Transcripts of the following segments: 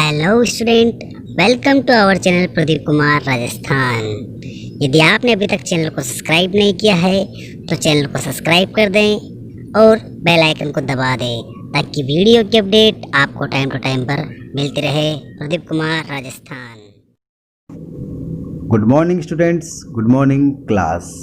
Hello student, welcome to our channel Pradeep Kumar Rajasthan. यदि आपने अभी तक चैनल को सब्सक्राइब नहीं किया है तो चैनल को सब्सक्राइब कर दें और बेल आइकन को दबा दें ताकि वीडियो की अपडेट आपको टाइम टू टाइम पर मिलती रहे। Pradeep Kumar Rajasthan. Good morning students, good morning class.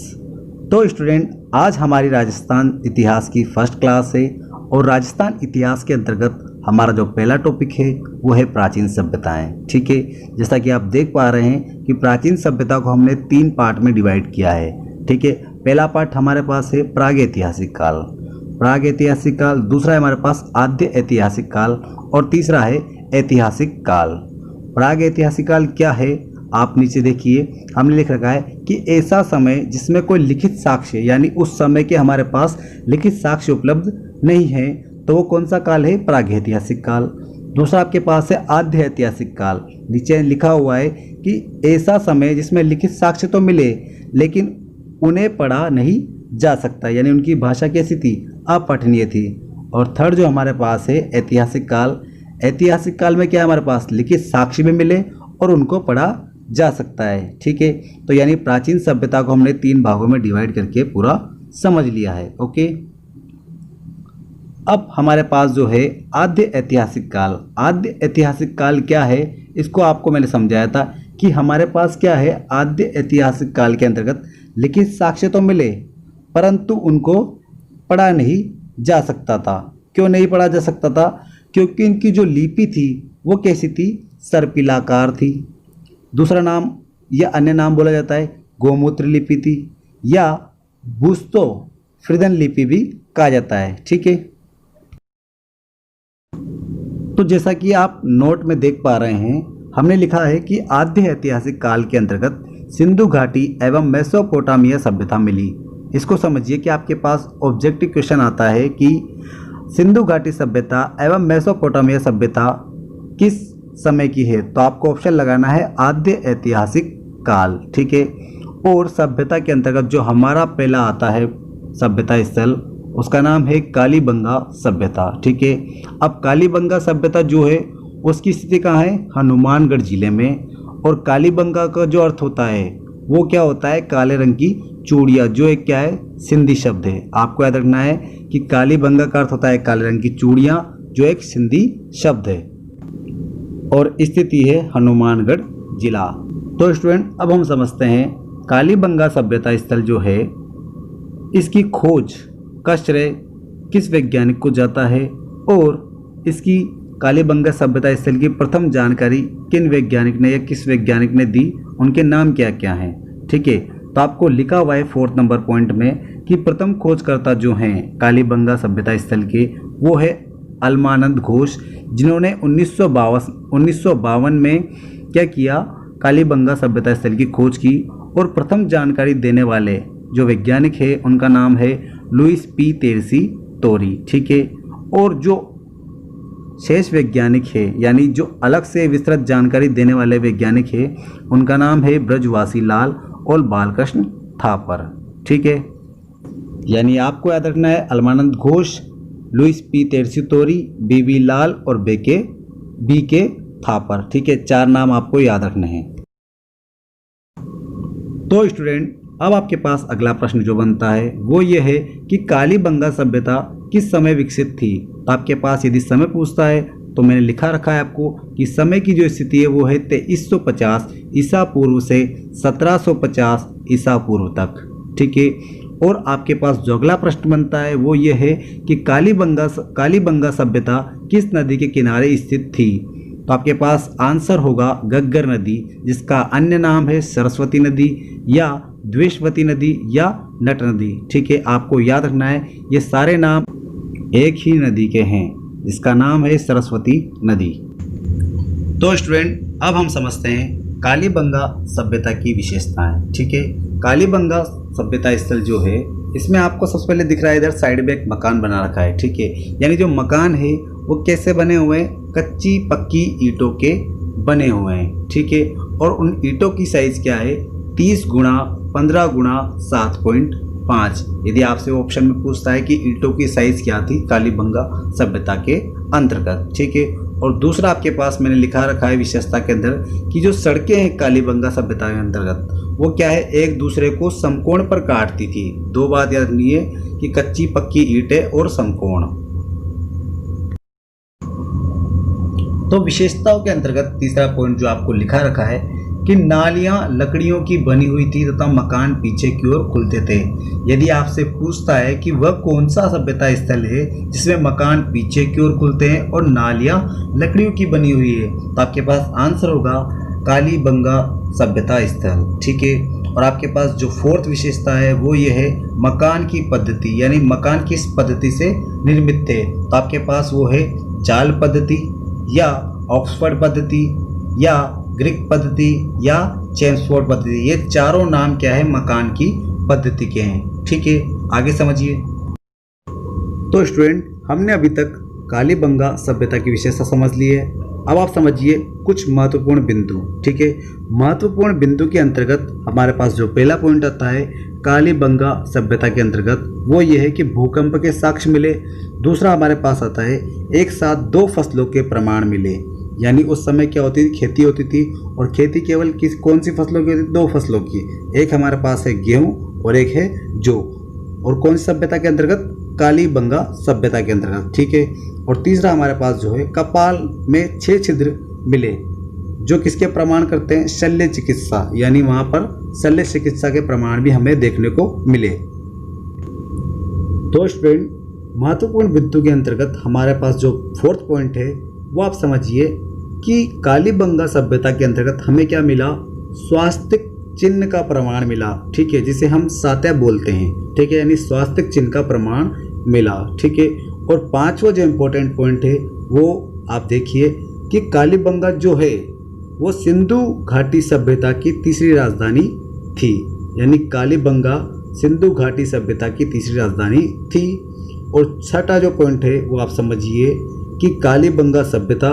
तो स्टूडेंट, आज हमारी राजस्थान इतिहास की फर्स्ट क्लास है और राजस्थान इतिहास के अंतर्गत हमारा जो पहला टॉपिक है वो है प्राचीन सभ्यताएं। ठीक है, जैसा कि आप देख पा रहे हैं कि प्राचीन सभ्यता को हमने 3 पार्ट में डिवाइड किया है। ठीक है, पहला पार्ट हमारे पास है प्राग ऐतिहासिक काल, दूसरा है हमारे पास आद्य ऐतिहासिक काल और तीसरा है ऐतिहासिक काल। प्राग ऐतिहासिक काल क्या है आप नीचे देखिए, हमने लिख रखा है कि ऐसा समय जिसमें कोई लिखित साक्ष्य यानी उस समय के हमारे पास लिखित साक्ष्य उपलब्ध नहीं है, तो वो कौन सा काल है? प्रागैतिहासिक काल। दूसरा आपके पास है आद्य ऐतिहासिक काल। नीचे लिखा हुआ है कि ऐसा समय जिसमें लिखित साक्ष्य तो मिले लेकिन उन्हें पढ़ा नहीं जा सकता, यानी उनकी भाषा कैसी थी? अपठनीय थी। और थर्ड जो हमारे पास है ऐतिहासिक काल। ऐतिहासिक काल में क्या हमारे पास लिखित साक्ष्य भी मिले और उनको पढ़ा जा सकता है। ठीक है, तो यानी प्राचीन सभ्यता को हमने 3 भागों में डिवाइड करके पूरा समझ लिया है। ओके, अब हमारे पास जो है आद्य ऐतिहासिक काल। आद्य ऐतिहासिक काल क्या है इसको आपको मैंने समझाया था कि हमारे पास क्या है, आद्य ऐतिहासिक काल के अंतर्गत लिखित साक्ष्य तो मिले परंतु उनको पढ़ा नहीं जा सकता था। क्यों नहीं पढ़ा जा सकता था? क्योंकि इनकी जो लिपि थी वो कैसी थी? सर्पिलाकार थी। दूसरा नाम या अन्य नाम बोला जाता है गोमूत्र लिपि थी या बुस्तो फ्रिदन लिपि भी कहा जाता है। ठीक है, तो जैसा कि आप नोट में देख पा रहे हैं, हमने लिखा है कि आद्य ऐतिहासिक काल के अंतर्गत सिंधु घाटी एवं मेसोपोटामिया सभ्यता मिली। इसको समझिए कि आपके पास ऑब्जेक्टिव क्वेश्चन आता है कि सिंधु घाटी सभ्यता एवं मेसोपोटामिया सभ्यता किस समय की है, तो आपको ऑप्शन लगाना है आद्य ऐतिहासिक काल। ठीक है, और सभ्यता के अंतर्गत जो हमारा पहला आता है सभ्यता स्थल, उसका नाम है कालीबंगा सभ्यता। ठीक है, अब कालीबंगा सभ्यता जो है उसकी स्थिति कहाँ है? हनुमानगढ़ जिले में। और कालीबंगा का जो अर्थ होता है वो क्या होता है? काले रंग की चूड़ियाँ, जो एक क्या है? सिंधी शब्द है। आपको याद रखना है कि कालीबंगा का अर्थ होता है काले रंग की चूड़ियाँ, जो एक सिंधी शब्द है और स्थिति है हनुमानगढ़ जिला। तो स्टूडेंट, अब हम समझते हैं कालीबंगा सभ्यता स्थल जो है इसकी खोज का श्रेय किस वैज्ञानिक को जाता है और इसकी कालीबंगा सभ्यता स्थल की प्रथम जानकारी किन वैज्ञानिक ने या किस वैज्ञानिक ने दी, उनके नाम क्या क्या हैं। ठीक है, तो आपको लिखा हुआ है 4 नंबर पॉइंट में कि प्रथम खोजकर्ता जो हैं कालीबंगा सभ्यता स्थल के वो है अलमानंद घोष, जिन्होंने 1952 में क्या किया? कालीबंगा सभ्यता स्थल की खोज की। और प्रथम जानकारी देने वाले जो वैज्ञानिक है उनका नाम है लुइस पी तेरसी तोरी। ठीक है, और जो शेष वैज्ञानिक है यानी जो अलग से विस्तृत जानकारी देने वाले वैज्ञानिक है उनका नाम है ब्रजवासी लाल और बालकृष्ण थापर। ठीक है, यानी आपको याद रखना है अलमानंद घोष, लुइस पी तेरसी तोरी, बीबी लाल और बी के थापर। ठीक है, 4 नाम आपको याद रखने हैं। तो स्टूडेंट, अब आपके पास अगला प्रश्न जो बनता है वो ये है कि कालीबंगा सभ्यता किस समय विकसित थी। तो आपके पास यदि समय पूछता है तो मैंने लिखा रखा है आपको कि समय की जो स्थिति है वो है 2350 ईसा पूर्व से 1750 ईसा पूर्व तक। ठीक है, और आपके पास जो अगला प्रश्न बनता है वो ये है कि कालीबंगा सभ्यता किस नदी के किनारे स्थित थी। तो आपके पास आंसर होगा गग्गर नदी, जिसका अन्य नाम है सरस्वती नदी या द्वेषवती नदी या नट नदी। ठीक है, आपको याद रखना है ये सारे नाम एक ही नदी के हैं, जिसका नाम है सरस्वती नदी। तो स्टूडेंट, अब हम समझते हैं कालीबंगा सभ्यता की विशेषताएं। ठीक है, कालीबंगा सभ्यता स्थल जो है इसमें आपको सबसे पहले दिख रहा है इधर साइड में एक मकान बना रखा है। ठीक है, यानी जो मकान है वो कैसे बने हुए हैं? कच्ची पक्की ईंटों के बने हुए हैं। ठीक है, और उन ईंटों की साइज क्या है? 30 गुणा 15 गुणा 7.5। यदि आपसे ऑप्शन में पूछता है कि ईंटों की साइज क्या थी कालीबंगा सभ्यता के अंतर्गत। ठीक है, और दूसरा आपके पास मैंने लिखा रखा है विशेषता के अंदर कि जो सड़कें हैं कालीबंगा सभ्यता के अंतर्गत वो क्या है, एक दूसरे को समकोण पर काटती थी। दो बात याद रखनी है कि कच्ची पक्की ईंटें और समकोण। तो विशेषताओं के अंतर्गत तीसरा पॉइंट जो आपको लिखा रखा है कि नालियां लकड़ियों की बनी हुई थी तथा मकान पीछे की ओर खुलते थे। यदि आपसे पूछता है कि वह कौन सा सभ्यता स्थल है जिसमें मकान पीछे की ओर खुलते हैं और नालियां लकड़ियों की बनी हुई है, तो आपके पास आंसर होगा कालीबंगा सभ्यता स्थल। ठीक है। और आपके पास जो फोर्थ विशेषता है वो ये है मकान की पद्धति, यानी मकान किस पद्धति से निर्मित थे, तो आपके पास वो है जाल पद्धति या ऑक्सफोर्ड पद्धति या ग्रीक पद्धति या चेम्सफोर्ड पद्धति। ये चारों नाम क्या है, मकान की पद्धति के हैं। ठीक है, आगे समझिए। तो स्टूडेंट, हमने अभी तक कालीबंगा सभ्यता की विशेषता समझ ली है। अब आप समझिए कुछ महत्वपूर्ण बिंदु। ठीक है, महत्वपूर्ण बिंदु के अंतर्गत हमारे पास जो पहला पॉइंट आता है कालीबंगा सभ्यता के अंतर्गत वो ये है कि भूकंप के साक्ष्य मिले। दूसरा हमारे पास आता है एक साथ दो फसलों के प्रमाण मिले, यानी उस समय क्या होती थी, खेती होती थी और खेती केवल कौन सी फसलों की होती थी, दो फसलों की। एक हमारे पास है गेहूं और एक है जौ। और कौन सी सभ्यता के अंतर्गत, कालीबंगा सभ्यता के अंतर्गत। ठीक है। और तीसरा हमारे पास जो है कपाल में 6 छिद्र मिले, जो किसके प्रमाण करते हैं, शल्य चिकित्सा, यानी वहाँ पर शल्य चिकित्सा के प्रमाण भी हमें देखने को मिले। तो स्टूडेंट, महत्वपूर्ण बिंदु के अंतर्गत हमारे पास जो फोर्थ पॉइंट है वो आप समझिए कि कालीबंगा सभ्यता के अंतर्गत हमें क्या मिला, स्वास्तिक चिन्ह का प्रमाण मिला। ठीक है, जिसे हम सात्या बोलते हैं। ठीक है, यानी स्वास्तिक चिन्ह का प्रमाण मिला। ठीक है। और पांचवा जो इम्पोर्टेंट पॉइंट है वो आप देखिए कि कालीबंगा जो है वो सिंधु घाटी सभ्यता की तीसरी राजधानी थी, यानी कालीबंगा सिंधु घाटी सभ्यता की तीसरी राजधानी थी। और छठा जो पॉइंट है वो आप समझिए कि कालीबंगा सभ्यता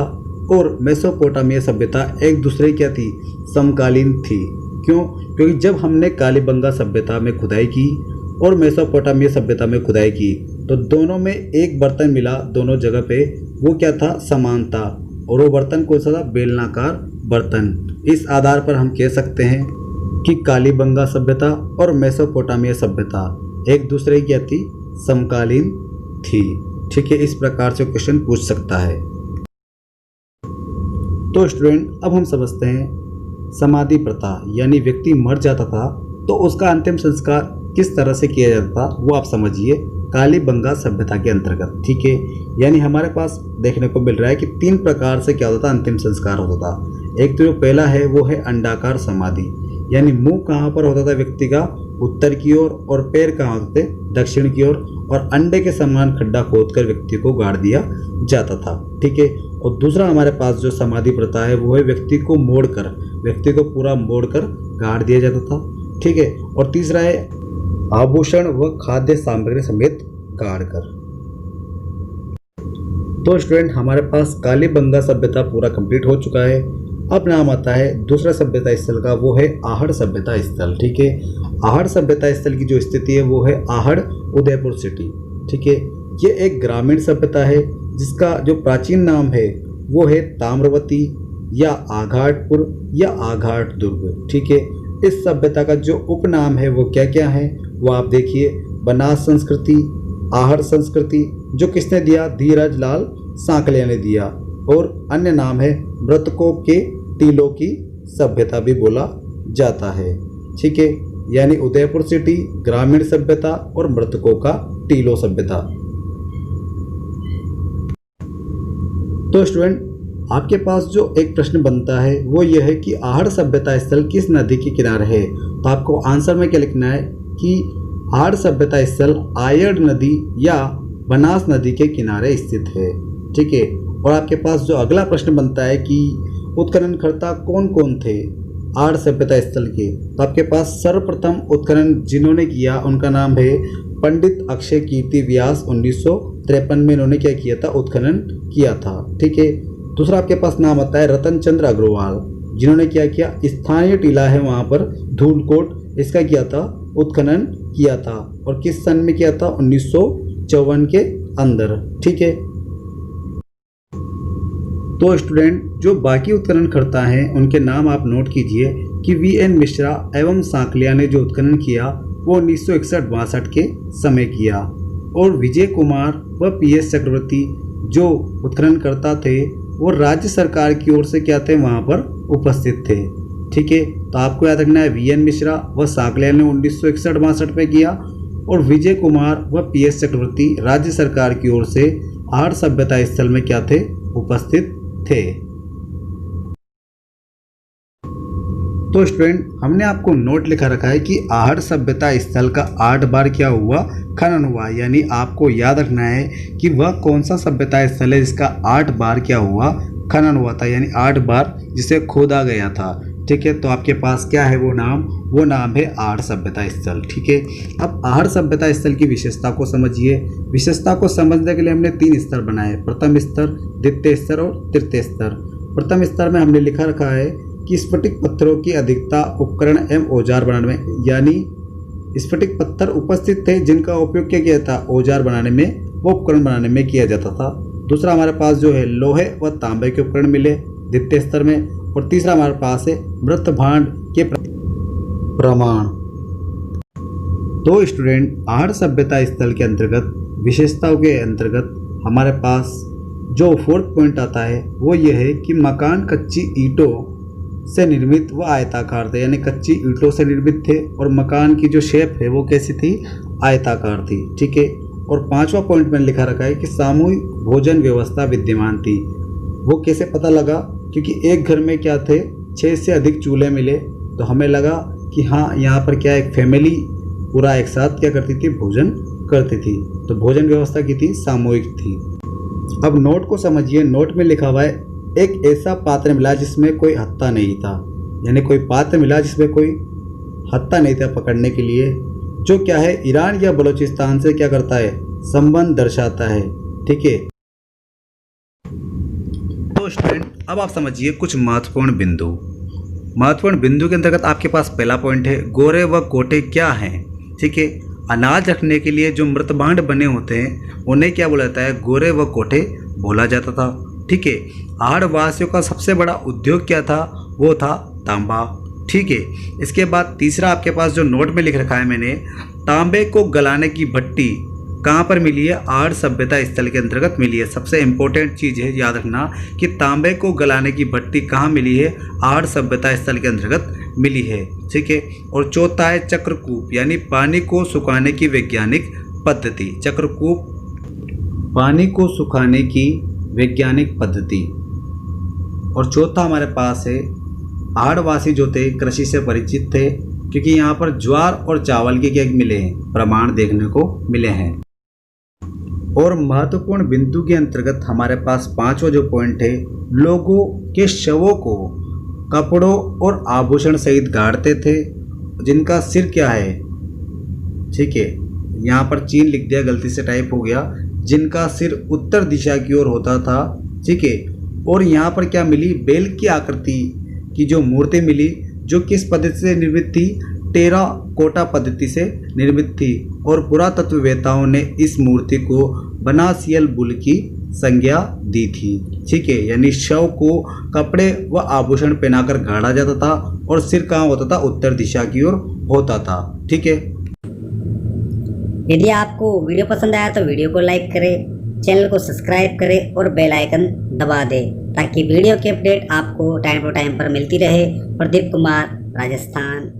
और मेसोपोटामिया सभ्यता एक दूसरे क्या थी, समकालीन थी। क्यों? क्योंकि जब हमने कालीबंगा सभ्यता में खुदाई की और मेसोपोटामिया सभ्यता में खुदाई की तो दोनों में एक बर्तन मिला, दोनों जगह पे वो क्या था, समानता। और वो बर्तन कौन सा था, बेलनाकार बर्तन। इस आधार पर हम कह सकते हैं कि कालीबंगा सभ्यता और मेसोपोटामिया सभ्यता एक दूसरे की क्या थी, समकालीन थी। ठीक है, इस प्रकार से क्वेश्चन पूछ सकता है। तो स्टूडेंट, अब हम समझते हैं समाधि प्रथा, यानी व्यक्ति मर जाता था तो उसका अंतिम संस्कार किस तरह से किया जाता था वो आप समझिए कालीबंगा सभ्यता के अंतर्गत। ठीक है, यानी हमारे पास देखने को मिल रहा है कि 3 प्रकार से क्या होता था, अंतिम संस्कार होता था। एक तो जो पहला है वो है अंडाकार समाधि, यानी मुंह कहाँ पर होता था व्यक्ति का, उत्तर की ओर, और पैर कहाँ होते थे, दक्षिण की ओर, और अंडे के समान खड्डा खोदकर व्यक्ति को गाड़ दिया जाता था। ठीक है। और दूसरा हमारे पास जो समाधि प्रथा है वो है व्यक्ति को मोड़कर, व्यक्ति को पूरा मोड़कर गाड़ दिया जाता था। ठीक है। और तीसरा है आभूषण व खाद्य सामग्री समेत गाड़कर। तो स्टूडेंट, हमारे पास कालीबंगा सभ्यता पूरा कंप्लीट हो चुका है। अब नाम आता है दूसरा सभ्यता स्थल का, वो है आहड़ सभ्यता स्थल। ठीक है। आहड़ सभ्यता स्थल की जो स्थिति है वो है आहड़ उदयपुर सिटी। ठीक है। ये एक ग्रामीण सभ्यता है जिसका जो प्राचीन नाम है वो है ताम्रवती या आघाटपुर या आघाट दुर्ग। ठीक है। इस सभ्यता का जो उपनाम है वो क्या क्या है वो आप देखिए, बनास संस्कृति, आहड़ संस्कृति, जो किसने दिया, धीरज लाल सांकलिया ने दिया। और अन्य नाम है मृतकों के टीलों की सभ्यता भी बोला जाता है। ठीक है, यानी उदयपुर सिटी, ग्रामीण सभ्यता और मृतकों का टीलो सभ्यता। तो स्टूडेंट, आपके पास जो एक प्रश्न बनता है वो ये है कि आहड़ सभ्यता स्थल किस नदी के किनारे है। तो आपको आंसर में क्या लिखना है कि आहड़ सभ्यता स्थल आयड़ नदी या बनास नदी के किनारे स्थित है। ठीक है। और आपके पास जो अगला प्रश्न बनता है कि उत्खननकर्ता कौन कौन थे आहड़ सभ्यता स्थल के, तो आपके पास सर्वप्रथम उत्खनन जिन्होंने किया उनका नाम है पंडित अक्षय कीर्ति व्यास। 1953 में इन्होंने क्या किया था, उत्खनन किया था। ठीक है। दूसरा आपके पास नाम आता है रतन चंद्र अग्रवाल, जिन्होंने क्या किया, स्थानीय टीला है वहाँ पर धूलकोट, इसका किया था, उत्खनन किया था। और किस सन में किया था, 1954 के अंदर। ठीक है। तो स्टूडेंट जो बाकी उत्खननकर्ता हैं उनके नाम आप नोट कीजिए कि वीएन मिश्रा एवं सांकलिया ने जो उत्खनन किया वो 1961-62 के समय किया, और विजय कुमार व पीएस चक्रवर्ती जो उत्खननकर्ता थे वो राज्य सरकार की ओर से क्या थे, वहाँ पर उपस्थित थे। ठीक है, तो आपको याद रखना है वीएन मिश्रा व सांकलिया ने 1961-62 में किया, और विजय कुमार व पीएस चक्रवर्ती राज्य सरकार की ओर से आहड़ सभ्यता स्थल में क्या थे, उपस्थित थे। तो स्टूडेंट हमने आपको नोट लिखा रखा है कि आहड़ सभ्यता स्थल का 8 बार क्या हुआ, खनन हुआ, यानी आपको याद रखना है कि वह कौन सा सभ्यता स्थल है जिसका 8 बार क्या हुआ, खनन हुआ था, यानी 8 बार जिसे खोदा गया था। ठीक है, तो आपके पास क्या है वो नाम है आहड़ सभ्यता स्थल। ठीक है, अब आहड़ सभ्यता स्थल की विशेषता को समझिए। विशेषता को समझने के लिए हमने 3 स्तर बनाए, प्रथम स्तर, द्वितीय स्तर और तृतीय स्तर। प्रथम स्तर में हमने लिखा रखा है कि स्फटिक पत्थरों की अधिकता उपकरण एवं औजार बनाने में, यानी स्फटिक पत्थर उपस्थित थे जिनका उपयोग क्या किया था, औजार बनाने में व उपकरण बनाने में किया जाता था। दूसरा हमारे पास जो है लोहे व तांबे के उपकरण मिले द्वितीय स्तर में, और तीसरा हमारे पास है मृत भांड के प्रमाण। तो स्टूडेंट आहड़ सभ्यता स्थल के अंतर्गत विशेषताओं के अंतर्गत हमारे पास जो 4th पॉइंट आता है वो ये है कि मकान कच्ची ईंटों से निर्मित व आयताकार थे, यानी कच्ची ईंटों से निर्मित थे, और मकान की जो शेप है वो कैसी थी, आयताकार थी। ठीक है, और 5वां पॉइंट में लिखा रखा है कि सामूहिक भोजन व्यवस्था विद्यमान थी। वो कैसे पता लगा, क्योंकि एक घर में क्या थे, 6 से अधिक चूल्हे मिले, तो हमें लगा कि हाँ यहाँ पर क्या एक फैमिली पूरा एक साथ क्या करती थी, भोजन करती थी। तो भोजन व्यवस्था की थी, सामूहिक थी। अब नोट को समझिए। नोट में लिखा हुआ है एक ऐसा पात्र मिला जिसमें कोई हत्था नहीं था, यानी कोई पात्र मिला जिसमें कोई हत्था नहीं था पकड़ने के लिए, जो क्या है ईरान या बलूचिस्तान से क्या करता है, संबंध दर्शाता है। ठीक है, तो स्टूडेंट अब आप समझिए कुछ महत्वपूर्ण बिंदु। महत्वपूर्ण बिंदु के अंतर्गत आपके पास पहला पॉइंट है गोरे व कोटे क्या हैं। ठीक है, अनाज रखने के लिए जो मृत भांड बने होते हैं उन्हें क्या बोला जाता है, गोरे व कोटे बोला जाता था। ठीक है, आहड़ वासियों का सबसे बड़ा उद्योग क्या था, वो था तांबा। ठीक है, इसके बाद तीसरा आपके पास जो नोट में लिख रखा है मैंने, तांबे को गलाने की भट्टी कहाँ पर मिली है, आहड़ सभ्यता स्थल के अंतर्गत मिली है। सबसे इम्पोर्टेंट चीज़ है याद रखना कि तांबे को गलाने की भट्टी कहाँ मिली है, आहड़ सभ्यता स्थल के अंतर्गत मिली है। ठीक है, और चौथा है चक्रकूप, यानी पानी को सुखाने की वैज्ञानिक पद्धति। चक्रकूप पानी को सुखाने की वैज्ञानिक पद्धति। और चौथा हमारे पास है आहड़वासी जो थे कृषि से परिचित थे, क्योंकि यहाँ पर ज्वार और चावल के क्या मिले हैं, प्रमाण देखने को मिले हैं। और महत्वपूर्ण बिंदु के अंतर्गत हमारे पास 5वां जो पॉइंट है, लोगों के शवों को कपड़ों और आभूषण सहित गाड़ते थे, जिनका सिर क्या है, ठीक है यहाँ पर चीन लिख दिया, गलती से टाइप हो गया, जिनका सिर उत्तर दिशा की ओर होता था। ठीक है, और यहाँ पर क्या मिली, बेल की आकृति की जो मूर्ति मिली, जो किस पद्धति से निर्मित थी, टेराकोटा पद्धति से निर्मित थी। और पुरातत्ववेताओं ने इस मूर्ति को बनासियल बुल की संज्ञा दी थी। ठीक है, यानी शव को कपड़े व आभूषण पहनाकर गाड़ा जाता था, और सिर कहाँ होता था, उत्तर दिशा की ओर होता था। ठीक है, यदि आपको वीडियो पसंद आया तो वीडियो को लाइक करें, चैनल को सब्सक्राइब करें और बेल आइकन दबा दें, ताकि वीडियो की अपडेट आपको टाइम टू टाइम पर मिलती रहे। प्रदीप कुमार, राजस्थान।